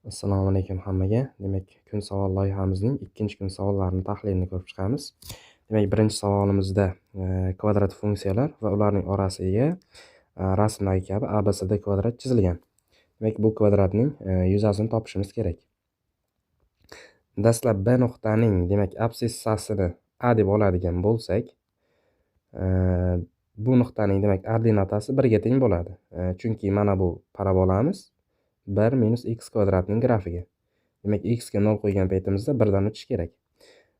Assalomu alaykum hammaga. Demak, kun savol loyihamizning ikkinchi kun savollarini tahlilini ko'rib chiqamiz. Demak, birinchi savolimizda kvadrat funksiyalar va ularning orasiga rasmdagi kabi ABCD kvadrat chizilgan. Demak, bu kvadratning yuzasini topishimiz kerak. Dastlab B nuqtaning, demak, absissasini A deb oladigan bo'lsak, bu nuqtaning, demak, ordinatasi 1 ga teng bo'ladi. Chunki mana bu parabolamiz 1 minus x kvadratning grafiga. Demak, x ga 0 qo'ygan paytimizda 1 dan o'tish kerak.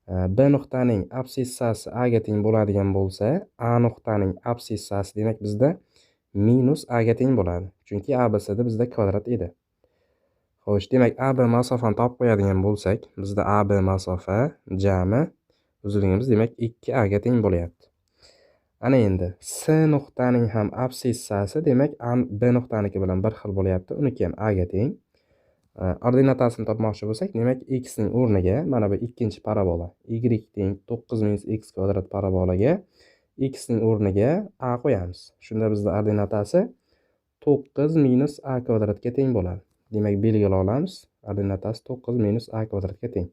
B nuqtaning absissasi A ga teng bo'ladigan bo'lsa, A nuqtaning absissasi demak bizda minus A ga teng bo'ladi. Chunki ABCD bizda kvadrat edi. Xo'sh, demak, AB masofani topib qo'yadigan bo'lsak, bizda AB masofa jami uzunligimiz demak 2A ga teng bo'lyapti. Ana endi C nuqtaning ham absissasi demak B nuqtaniki bilan bir xil bo'lyapti. Uniki ham A ga teng. Ordinatasini topmoqchi bo'lsak, demak, x ning o'rniga mana bu ikkinchi parabola y teng 9 minus x kvadrat parabolaga x ning o'rniga a qo'yamiz. Shunda bizda ordinatasi 9 minus a kvadratga teng bo'ladi. Demak, belgilab olamiz. Ordinatasi 9 minus a kvadratga teng.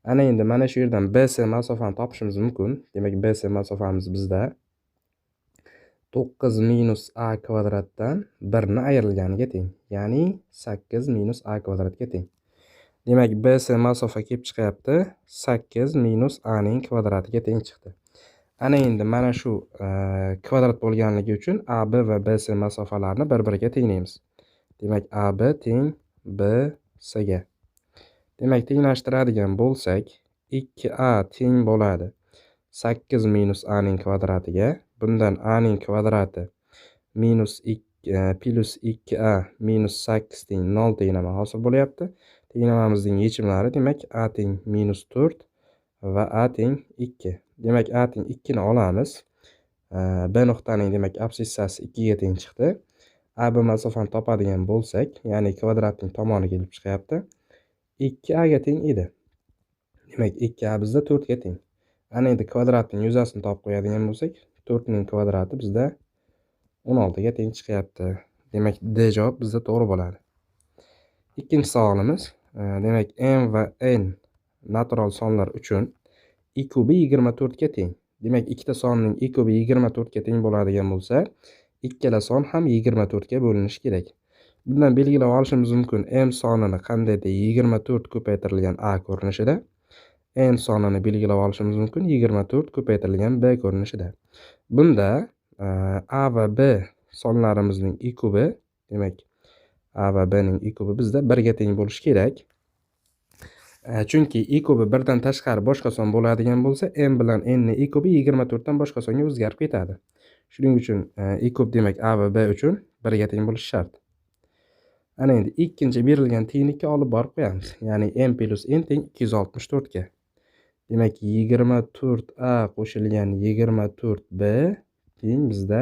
Ana endi mana shu yerdan BC masofani topishimiz mumkin. Demak, BC masofamiz bizda 9 minus a kvadratdan 1 ni ayrilganiga teng. Ya'ni 8 minus a kvadratga teng. Demak, BC masofa kelib chiqyapti 8 minus a ning kvadratiga teng chiqdi. Ana endi mana shu kvadrat bo'lganligi uchun AB va BC masofalarini bir-biriga tenglaymiz. Demak, AB teng BC ga. Demak, tenglashtiradigan bo'lsak, 2a teng bo'ladi 8 minus a ning kvadratiga. Bundan a ning kvadrati minus 2 plus 2a minus 8 teng 0 tenglama hosil bo'lyapti. Tenglamamizning yechimlari demak a teng minus 4 va a teng 2. Demak, a teng 2 ni olamiz. B nuqtaning demak absissasi 2 ga teng chiqdi. AB masofani topadigan bo'lsak, ya'ni kvadratning tomoni kelib chiqyapti. 2a ga teng edi. Demak, 2a bizda 4 ga teng. Ana endi kvadratning yuzasini topib qo'yadigan bo'lsak, 4 ning kvadrati bizda 16 ga teng chiqyapti. Demak, D javob bizda to'g'ri bo'ladi. Ikkinchi savolimiz, demak, m va n natural sonlar uchun i kubi 24 ga teng. Demak, ikkita sonning i kubi 24 ga teng bo'ladigan bo'lsa, ikkala son ham 24 ga bo'linishi kerak. Bundan belgilab olishimiz mumkin. M sonini qandaydir 24 ko'paytirilgan a ko'rinishida, n sonini belgilab olishimiz mumkin 24 ko'paytirilgan b ko'rinishida. Bunda a va b sonlarimizning i kubi, demak, a va b ning i kubi bizda 1 ga teng bo'lishi kerak. Chunki i kubi 1 dan tashqari boshqa son bo'ladigan bo'lsa, m bilan n ning i kubi 24 dan boshqa songa o'zgarib ketadi. Shuning uchun i kub demak a va b uchun 1 ga teng bo'lishi shart. Ana endi ikkinchi berilgan tenglikka olib borib qo'yamiz. Ya'ni m plus n teng 264 ga. Demak, 24a qo'shilgan 24b teng bizda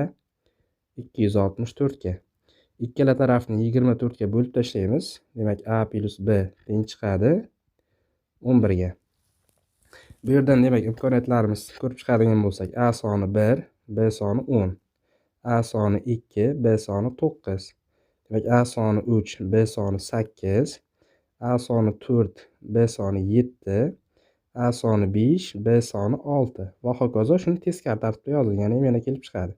264 ga. Ikkala tarafni 24 ga bo'lib tashlaymiz. Demak, a plus b teng chiqadi 11 ga. Bu yerdan demak imkoniyatlarimiz ko'rib chiqadigan bo'lsak, a soni 1, b soni 10, a soni 2, b soni 9. Demak, a soni 3, b soni 8, a soni 4, b soni 7, a soni 5, b soni 6 va hokazo. Shuni teskari tartibda yozilgani ham yana kelib chiqadi.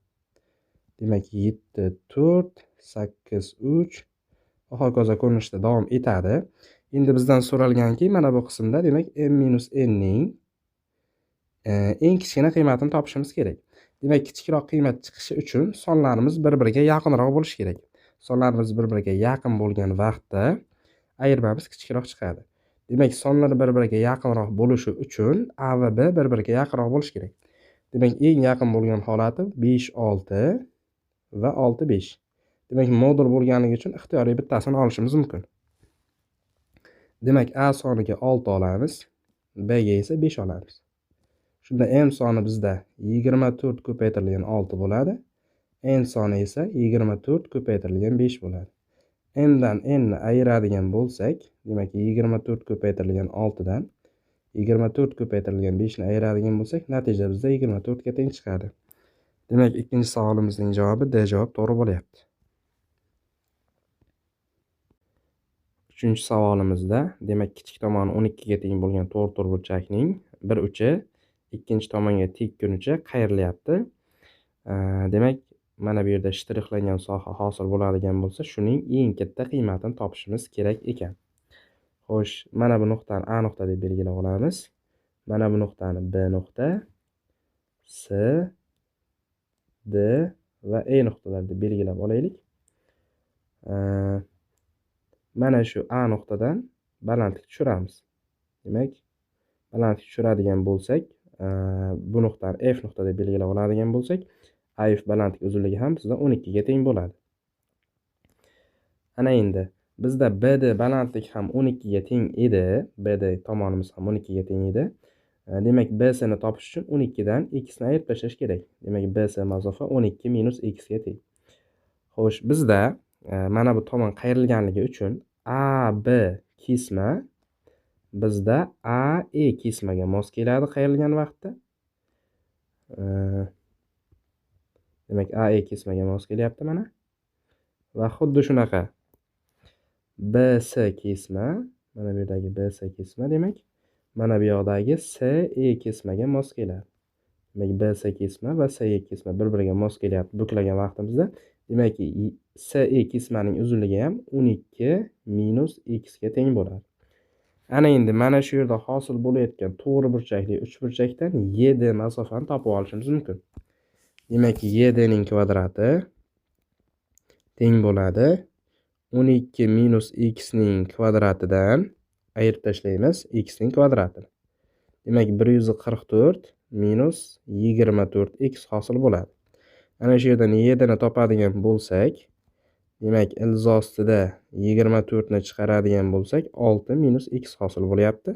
Demak, 7, 4, 8, 3 va hokazo ko'rinishda davom etadi. Endi bizdan so'ralganki, mana bu qismda demak m minus n ning eng kichkina qiymatini topishimiz kerak. Demak, kichikroq qiymat chiqishi uchun sonlarimiz bir-biriga yaqinroq bo'lishi kerak. Sonlarimiz bir-biriga yaqin bo'lgan vaqtda ayirmamiz kichikroq chiqadi. Demak, sonlar bir-biriga yaqinroq bo'lishi uchun a va b bir-biriga yaqinroq bo'lishi kerak. Demak, eng yaqin bo'lgan holati 5, 6 va 6, 5. Demak, modul bo'lganligi uchun ixtiyoriy bittasini olishimiz mumkin. Demak, a soniga 6 olamiz, b ga esa 5 olamiz. Shunda m soni bizda 24 ko'paytirilgan 6 bo'ladi. N soni esa 24 ko'paytirilgan 5 bo'ladi. M dan n ni ayiradigan bo'lsak, demak, 24 ko'paytirilgan 6 dan 24 ko'paytirilgan 5 ni ayiradigan bo'lsak, natija bizda 24 ga teng chiqadi. Demak, ikkinchi savolimizning javobi D javob to'g'ri bo'lyapti. 3-chi savolimizda, demak, kichik tomoni 12 ga teng bo'lgan to'rtburchakning burchakning bir uchi ikkinchi tomonga tekkunicha qayrilyapti. Demak, mana bu yerda shtrixlangan soha hosil bo'ladigan bo'lsa, shuning eng katta qiymatini topishimiz kerak ekan. Xo'sh, mana bu nuqtani A nuqta deb belgilab olamiz. Mana bu nuqtani B nuqta, C, D va E nuqtalar deb belgilab olaylik. Mana shu A nuqtadan balandlik tushiramiz. Demak, balandlik tushiradigan bo'lsak, bu nuqtani F nuqta deb belgilab oladigan bo'lsak, AF balandlik uzunligi ham bizda 12 ga teng bo'ladi. Ana endi bizda BD balandlik ham 12 ga teng edi. BD tomonimiz ham 12 ga teng edi. Demak, BC ni topish uchun 12 dan x ni ayirib tashlash kerak. Demak, BC masofa 12 minus x ga teng. Xo'sh, bizda mana bu tomon qayrilganligi uchun AB kesma bizda AE kesmaga mos keladi qayrilgan vaqtda. Demak, AE kesmaga mos kelyapti mana. Va xuddi shunaqa BC kesma, mana bu yerdagi BC kesma demak, mana bu yoqdagi CE kesmaga mos keladi. Demak, BC kesma va CE kesma bir-biriga mos kelyapti buklagan vaqtimizda. Demak, CE kesmaning uzunligi ham 12 minus x ga teng bo'ladi. Ana endi mana shu yerda hosil bo'layotgan to'g'ri burchakli uchburchakdan YD masofani topib olishimiz mumkin. Demak, YD ning kvadrati teng bo'ladi 12 minus x ning kvadratidan ayirib tashlaymiz x ning kvadratini. Demak, 144 minus 24x hosil bo'ladi. Ana shu yerdan YD ni topadigan bo'lsak, demak, ildiz ostida 24 ni chiqaradigan bo'lsak, 6 minus x hosil bo'lyapti.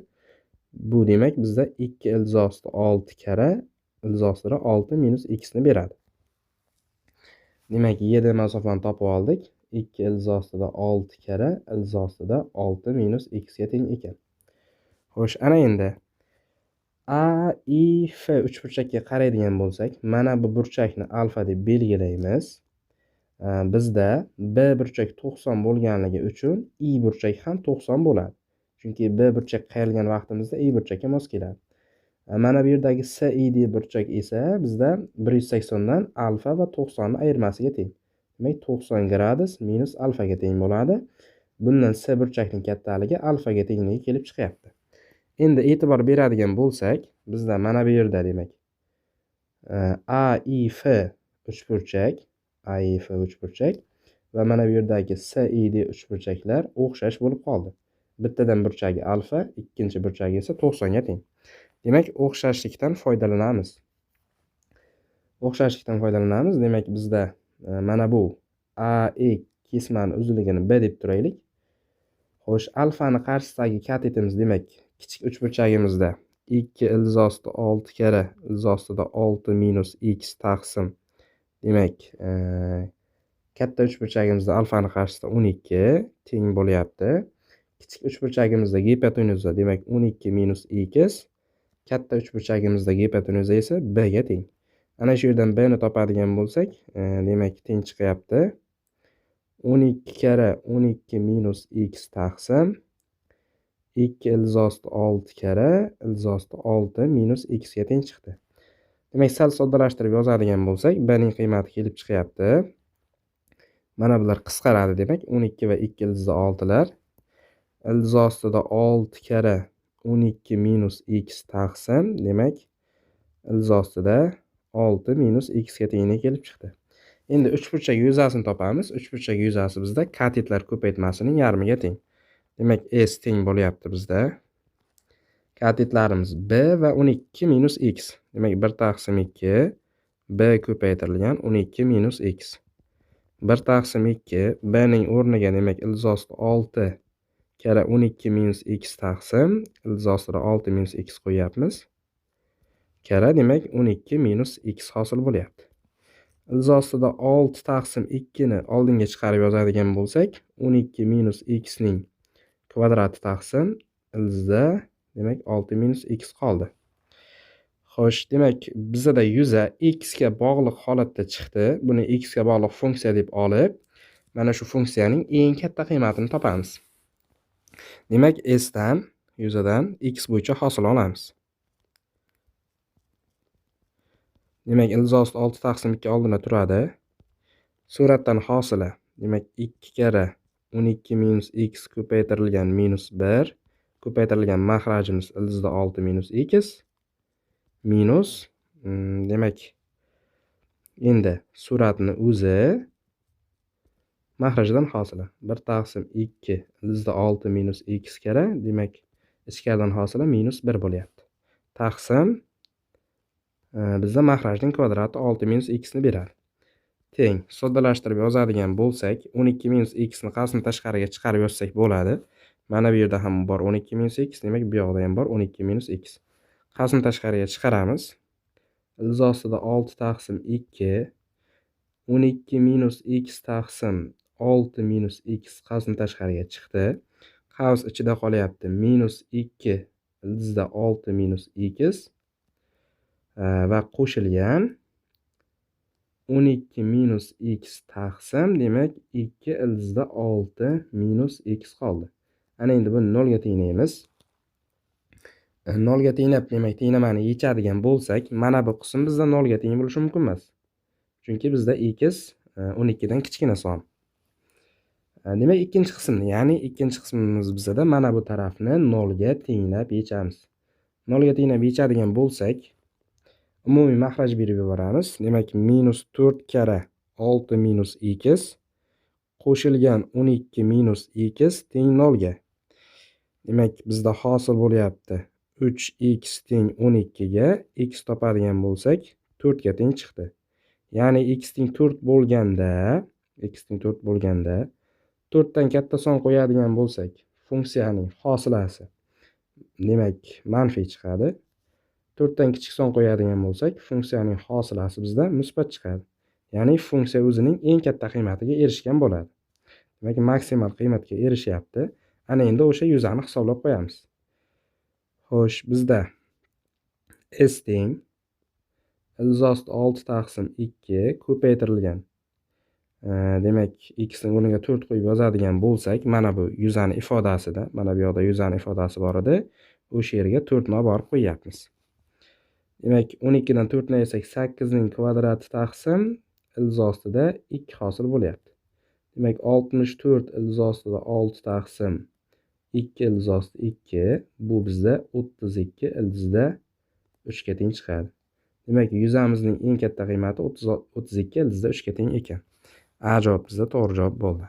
Bu demak bizda 2 ildiz osti 6 kara ildiz ostida 6 minus x ni beradi. Demak, YD masofani topib oldik. 2 ildiz ostida 6 kara ildiz ostida 6 minus x ga teng ekan. Xo'sh, ana endi AIF uchburchakka qaraydigan bo'lsak, mana bu burchakni alfa deb belgilaymiz. Bizda B burchak 90 bo'lganligi uchun I burchak ham 90 bo'ladi. Chunki B burchak qayrilgan vaqtimizda I burchakka mos keladi. Mana bu yerdagi CID burchak esa bizda 180 dan alfa va 90 ni ayirmasiga teng. Demak, 90 gradus minus alfa ga teng bo'ladi. Bundan C burchakning kattaligi alfa ga tengligi kelib chiqyapti. Endi e'tibor beradigan bo'lsak, bizda mana bu yerda demak AIF uchburchak va mana bu yerdagi CID uchburchaklar o'xshash bo'lib qoldi. Bittadan burchagi alfa, ikkinchi burchagi esa 90 ga teng. Demak, o'xshashlikdan foydalanamiz. Demak, bizda mana bu AE kesmani uzunligini B deb turaylik. Xo'sh, alfani qarshisidagi katetimiz demak, kichik uchburchagimizda 2 ildiz osti 6 kara ildiz ostida 6 minus x taqsim. Demak, katta uchburchagimizda alfani qarshisida 12 teng bo'lyapti. Kichik uchburchagimizda gipotenuza demak 12 minus x, katta uchburchagimizda gipotenuza esa b ga teng. Ana shu yerdan b ni topadigan bo'lsak, demak teng chiqyapti 12 kara 12 minus x taqsim 2 ildiz osti 6 kara ildiz osti 6 minus x ga teng chiqdi. Demak, sal soddalashtirib yozadigan bo'lsak, b ning qiymati kelib chiqyapti. Mana bular qisqaradi demak, 12 va 2 ildizda 6 lar. Ildiz ostida 6 kara 12 minus x taqsim, demak, ildiz ostida 6 minus x ga tengligi kelib chiqdi. Endi uchburchak yuzasini topamiz. Uchburchak yuzasi bizda katetlar ko'paytmasining yarmiga teng. Demak, S teng bo'lyapti bizda. Katetlarimiz B va 12 minus x. Demak, 1 taqsim 2 B ko'paytirilgan 12 minus x. 1 taqsim 2 B ning o'rniga demak ildiz osti 6 kara 12 minus x taqsim ildiz ostida 6 minus x qo'yapmiz. Kara demak 12 minus x hosil bo'lyapti. Ildiz ostida 6 taqsim 2 ni oldinga chiqarib yozadigan bo'lsak, 12 minus x ning kvadrati taqsim ildizda demak 6 minus x qoldi. Xo'sh, demak, bizda yuza x ga bog'liq holatda chiqdi. Buni x ga bog'liq funksiya deb olib, mana shu funksiyaning eng katta qiymatini topamiz. Demak, s'dan yuzadan x bo'yicha hosil olamiz. Demak, ildizosi 6 taqsim 2 oldinda turadi. Suratdan hosili, demak 2 karra 12 minus x ko'paytirilgan minus 1 ko'paytirilgan mahrajimiz ildizda 6 minus x minus demak endi suratni o'zi mahrajdan hosili 1 taqsim 2 ildizda 6 minus x karra, demak ichkaridan hosili minus 1 bo'lyapti. Taqsim bizda mahrajning kvadrati 6 minus x ni beradi. Teng, soddalashtirib yozadigan bo'lsak, 12 minus x ni qasdni tashqariga chiqarib yozsak bo'ladi. Mana bu yerda ham bor 12 minus x, demak bu yoqda ham bor 12 minus x. Qasdni tashqariga chiqaramiz. Ildizosida 6 taqsim 2 12 minus x taqsim 6 minus x qasdni tashqariga chiqdi. Qavs ichida qolyapti minus 2 ildizda 6 minus x va qo'shilgan 12 minus x taqsim, demak 2 ildizda 6 minus x qoldi. Ana endi buni 0 ga tenglaymiz. 0 ga tenglab, demak tenglamani yechadigan bo'lsak, mana bu qism bizda 0 ga teng bo'lishi mumkin emas. Chunki bizda x 12 dan kichkina son. Demak, ikkinchi qismni, ya'ni ikkinchi qismimiz bizda mana bu tarafni 0 ga tenglab yechamiz. 0 ga tenglab yechadigan bo'lsak, umumiy mahraj berib yuboramiz. Demak, minus 4 karra 6 minus x qo'shilgan 12 minus x teng 0 ga. Demak, bizda hosil bo'lyapti 3x teng 12 ga. X topadigan bo'lsak, 4 ga teng chiqdi. Ya'ni x teng 4 bo'lganda, 4 dan katta son qo'yadigan bo'lsak, funksiyaning hosilasi demak manfiy chiqadi. 4 dan kichik son qo'yadigan bo'lsak, funksiyaning hosilasi bizda musbat chiqadi. Ya'ni funksiya o'zining eng katta qiymatiga erishgan bo'ladi. Demak, maksimal qiymatga erishyapti. Ana endi o'sha yuzani hisoblab qo'yamiz. Xo'sh, bizda s teng ildizosida 6 taqsim 2 ko'paytirilgan. Demak, x ning o'rniga 4 qo'yib yozadigan bo'lsak, mana bu yuzani ifodasida, mana bu yoqda yuzani ifodasi bor edi. O'sha yerga 4 ni olib borib qo'yapmiz. Demak, 12 dan 4 ni ayirsak 8 ning kvadrati taqsim ildizosida 2 hosil bo'lyapti. Demak, 64 ildizosida 6 taqsim 2 ildizosida 2, bu bizda 32 ildizda 3 ga teng chiqadi. Demak, yuzamizning eng katta qiymati 32 ildizda 3 ga teng ekan. A javob bizda to'g'ri javob bo'ldi.